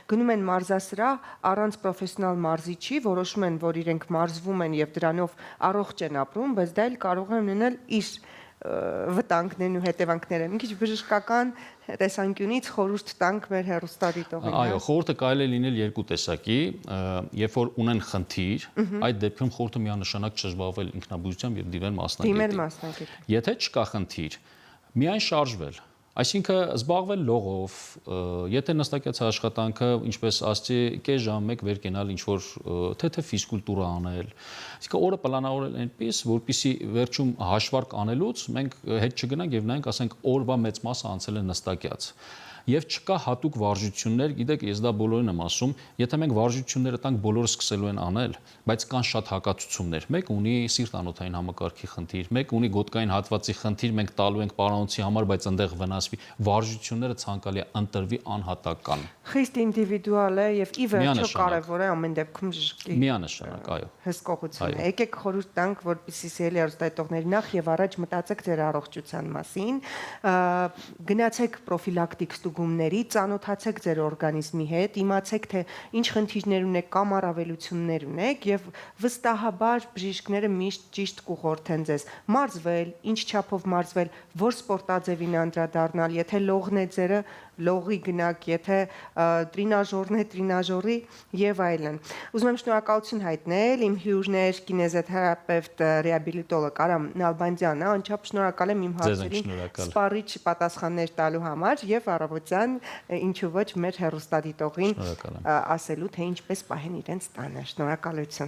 գնում են մարզասրահ առանց պրոֆեսիոնալ մարզիչի, որոշում են, որ իրենք մարզվում են եւ դրանով առողջ են ապրում, բայց դա էլ կարող է ունենալ իր վտանգներն ու հետևանքները։ Մի քիչ բժշկական տեսանկյունից խորհուրդ տանք մեր հեռուստադիտողին։ Այո, խորհուրդը կարելի է լինել երկու տեսակի, երբ որ ունեն խնդիր, այդ դեպքում խորհուրդը միանշանակ չզբաղվել ինքնաբուժությամբ եւ դիմել մասնագետի։ Եթե չկա խնդիր, միայն շարժվել, այսինքն զբաղվել լողով, եթե նստակյաց աշխատանքը, ինչպես ասացի, կես ժամ մեկ վեր կենալ ինչ-որ թե ֆիզկուլտուրա անել, այսինքն օրը պլանավորել այնպես, որպեսզի վերջում հաշվարկ անելուց մենք հետ չգնանք եւ նայենք, ասենք, օրվա մեծ մասը անցել է նստակյաց։ Եվ չկա հատուկ վարժություններ, գիտեք, ես դա բոլորին եմ ասում, եթե մենք վարժությունները տանք, բոլորը սկսելու են անել, բայց կան շատ հակացություններ։ Մեկ ունի սիրտ-անոթային համակարգի խնդիր, մեկ ունի գոտկային հատվածի խնդիր, մենք տալու ենք պարանոցի համար, բայց այնտեղ վնասվի։ Վարժությունները ցանկալի է ընտրվի անհատական։ Խիստ ինդիվիդուալ է եւ ի վերջո կարեւոր է ամեն դեպքում բժշկի միանշանակ, այո, հսկողությունը։ Եկեք խորհուրդ տանք, որպեսզի սիրելի հեռուստադիտողների նախ եւ առաջ մտածեք ձեր առողջության մասին, գնացեք պրոֆիլակտիկ ստուգումների, ծանոթացեք ձեր օրգանիզմի հետ, իմացեք թե ինչ խնդիրներ ունեք կամ առավելություններ ունեք եւ վստահաբար բժիշկները միշտ ճիշտ կուղղորդեն ձեզ մարզվել, ինչ չափով մարզվել, որ սպորտաձևին անդրադառնալ, եթե լողն է ձերը, լողի գնաք, եթե տրինաժորն է, տրինաժորի եւ այլն։ Ուզում եմ շնորհակալություն հայտնել իմ հյուրն է կինեզիոթերապևտ ռեաբիլիտոլոգ Արամ Նալբանդյանը, անչափ շնորհակալ եմ իմ հարցերին սպառիչ պատասխաններ տալու համար եւ առավոտյան ինչու ոչ մեր հեռուստադիտողին ասելու թե ինչպես պահեն իրենց տանը։ Շնորհակալություն։